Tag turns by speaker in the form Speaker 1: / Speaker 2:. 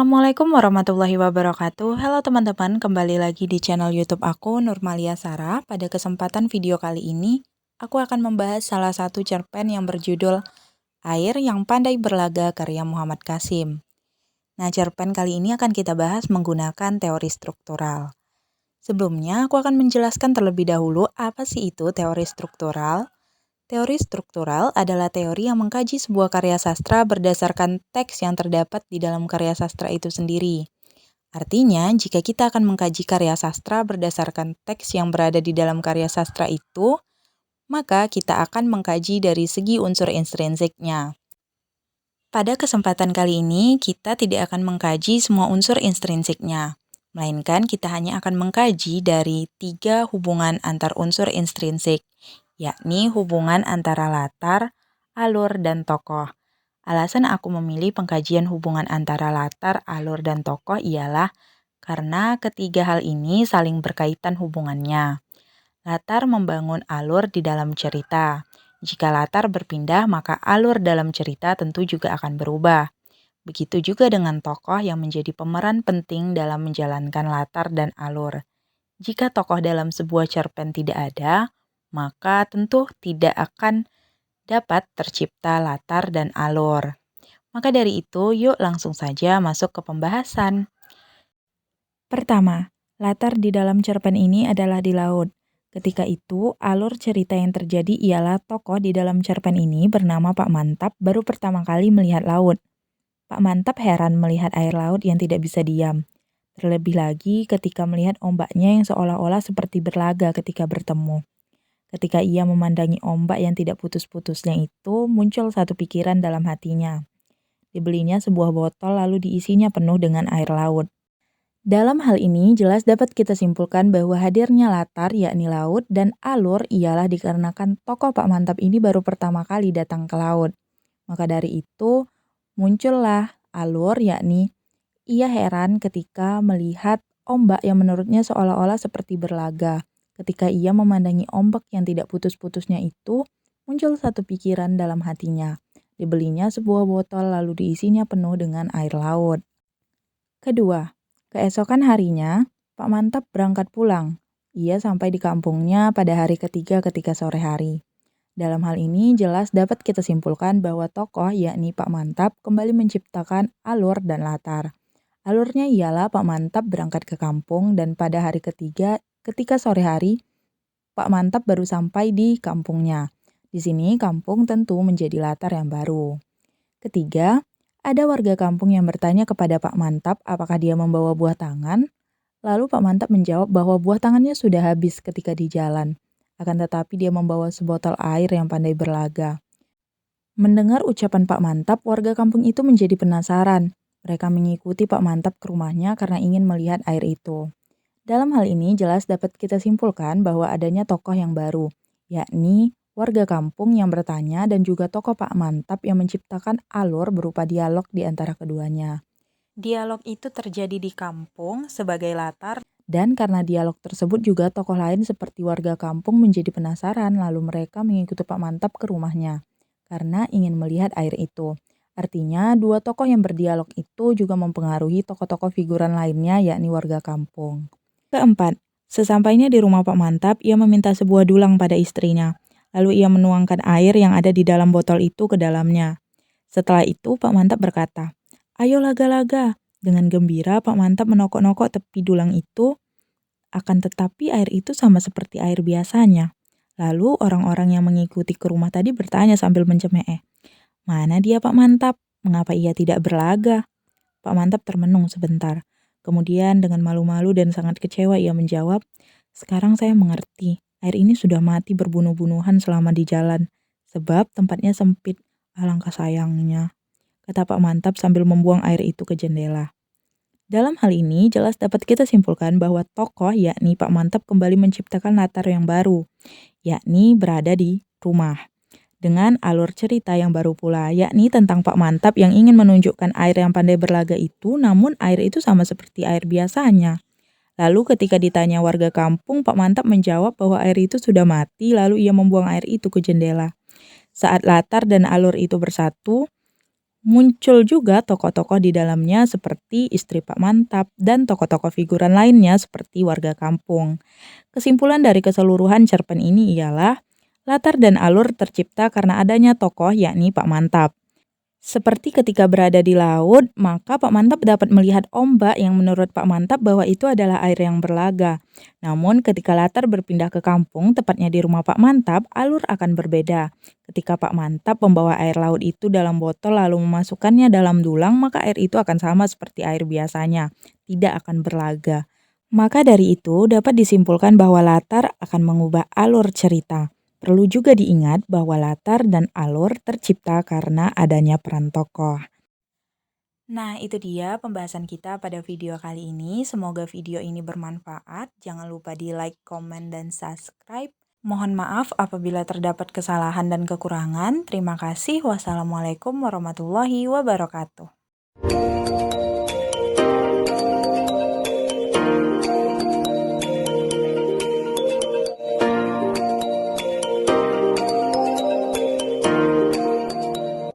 Speaker 1: Assalamualaikum warahmatullahi wabarakatuh. Halo teman-teman, kembali lagi di channel YouTube aku Nurmalia Sara. Pada kesempatan video kali ini, aku akan membahas salah satu cerpen yang berjudul Air yang Pandai Berlaga karya Muhammad Qasim. Nah, cerpen kali ini akan kita bahas menggunakan teori struktural. Sebelumnya, aku akan menjelaskan terlebih dahulu apa sih itu teori struktural. Teori struktural adalah teori yang mengkaji sebuah karya sastra berdasarkan teks yang terdapat di dalam karya sastra itu sendiri. Artinya, jika kita akan mengkaji karya sastra berdasarkan teks yang berada di dalam karya sastra itu, maka kita akan mengkaji dari segi unsur intrinsiknya. Pada kesempatan kali ini, kita tidak akan mengkaji semua unsur intrinsiknya, melainkan kita hanya akan mengkaji dari 3 hubungan antar unsur intrinsik, yakni hubungan antara latar, alur, dan tokoh. Alasan aku memilih pengkajian hubungan antara latar, alur, dan tokoh ialah karena ketiga hal ini saling berkaitan hubungannya. Latar membangun alur di dalam cerita. Jika latar berpindah, maka alur dalam cerita tentu juga akan berubah. Begitu juga dengan tokoh yang menjadi pemeran penting dalam menjalankan latar dan alur. Jika tokoh dalam sebuah cerpen tidak ada, maka tentu tidak akan dapat tercipta latar dan alur. Maka dari itu, yuk langsung saja masuk ke pembahasan. Pertama, latar di dalam cerpen ini adalah di laut. Ketika itu, alur cerita yang terjadi ialah tokoh di dalam cerpen ini bernama Pak Mantap baru pertama kali melihat laut. Pak Mantap heran melihat air laut yang tidak bisa diam. Terlebih lagi ketika melihat ombaknya yang seolah-olah seperti berlaga ketika bertemu. Ketika ia memandangi ombak yang tidak putus-putusnya itu, muncul satu pikiran dalam hatinya. Dibelinya sebuah botol lalu diisinya penuh dengan air laut. Dalam hal ini jelas dapat kita simpulkan bahwa hadirnya latar yakni laut dan alur ialah dikarenakan tokoh Pak Mantap ini baru pertama kali datang ke laut. Maka dari itu muncullah alur yakni ia heran ketika melihat ombak yang menurutnya seolah-olah seperti berlaga. Ketika ia memandangi ombak yang tidak putus-putusnya itu, muncul satu pikiran dalam hatinya. Dibelinya sebuah botol lalu diisinya penuh dengan air laut. Kedua, keesokan harinya, Pak Mantap berangkat pulang. Ia sampai di kampungnya pada hari ketiga ketika sore hari. Dalam hal ini jelas dapat kita simpulkan bahwa tokoh yakni Pak Mantap kembali menciptakan alur dan latar. Alurnya ialah Pak Mantap berangkat ke kampung dan pada hari ketiga ketika sore hari, Pak Mantap baru sampai di kampungnya. Di sini kampung tentu menjadi latar yang baru. Ketiga, ada warga kampung yang bertanya kepada Pak Mantap apakah dia membawa buah tangan. Lalu Pak Mantap menjawab bahwa buah tangannya sudah habis ketika di jalan. Akan tetapi dia membawa sebotol air yang pandai berlaga. Mendengar ucapan Pak Mantap, warga kampung itu menjadi penasaran. Mereka mengikuti Pak Mantap ke rumahnya karena ingin melihat air itu. Dalam hal ini jelas dapat kita simpulkan bahwa adanya tokoh yang baru, yakni warga kampung yang bertanya dan juga tokoh Pak Mantap yang menciptakan alur berupa dialog di antara keduanya. Dialog itu terjadi di kampung sebagai latar, dan karena dialog tersebut juga tokoh lain seperti warga kampung menjadi penasaran lalu mereka mengikuti Pak Mantap ke rumahnya karena ingin melihat air itu. Artinya, dua tokoh yang berdialog itu juga mempengaruhi tokoh-tokoh figuran lainnya yakni warga kampung. Keempat, sesampainya di rumah Pak Mantap, ia meminta sebuah dulang pada istrinya. Lalu ia menuangkan air yang ada di dalam botol itu ke dalamnya. Setelah itu Pak Mantap berkata, "Ayo laga-laga." Dengan gembira Pak Mantap menokok-nokok tepi dulang itu, akan tetapi air itu sama seperti air biasanya. Lalu orang-orang yang mengikuti ke rumah tadi bertanya sambil mencemooh, "Mana dia Pak Mantap? Mengapa ia tidak berlaga?" Pak Mantap termenung sebentar. Kemudian dengan malu-malu dan sangat kecewa ia menjawab, "Sekarang saya mengerti, air ini sudah mati berbunuh-bunuhan selama di jalan, sebab tempatnya sempit, alangkah sayangnya," kata Pak Mantap sambil membuang air itu ke jendela. Dalam hal ini jelas dapat kita simpulkan bahwa tokoh yakni Pak Mantap kembali menciptakan latar yang baru, yakni berada di rumah. Dengan alur cerita yang baru pula, yakni tentang Pak Mantap yang ingin menunjukkan air yang pandai berlaga itu, namun air itu sama seperti air biasanya. Lalu ketika ditanya warga kampung, Pak Mantap menjawab bahwa air itu sudah mati, lalu ia membuang air itu ke jendela. Saat latar dan alur itu bersatu, Muncul juga tokoh-tokoh di dalamnya seperti istri Pak Mantap dan tokoh-tokoh figuran lainnya seperti warga kampung. Kesimpulan dari keseluruhan cerpen ini ialah latar dan alur tercipta karena adanya tokoh yakni Pak Mantap. Seperti ketika berada di laut, maka Pak Mantap dapat melihat ombak yang menurut Pak Mantap bahwa itu adalah air yang berlaga. Namun ketika latar berpindah ke kampung, tepatnya di rumah Pak Mantap, alur akan berbeda. Ketika Pak Mantap membawa air laut itu dalam botol lalu memasukkannya dalam dulang, maka air itu akan sama seperti air biasanya, tidak akan berlaga. Maka dari itu dapat disimpulkan bahwa latar akan mengubah alur cerita. Perlu juga diingat bahwa latar dan alur tercipta karena adanya peran tokoh. Nah, itu dia pembahasan kita pada video kali ini. Semoga video ini bermanfaat. Jangan lupa di like, komen, dan subscribe. Mohon maaf apabila terdapat kesalahan dan kekurangan. Terima kasih. Wassalamualaikum warahmatullahi wabarakatuh.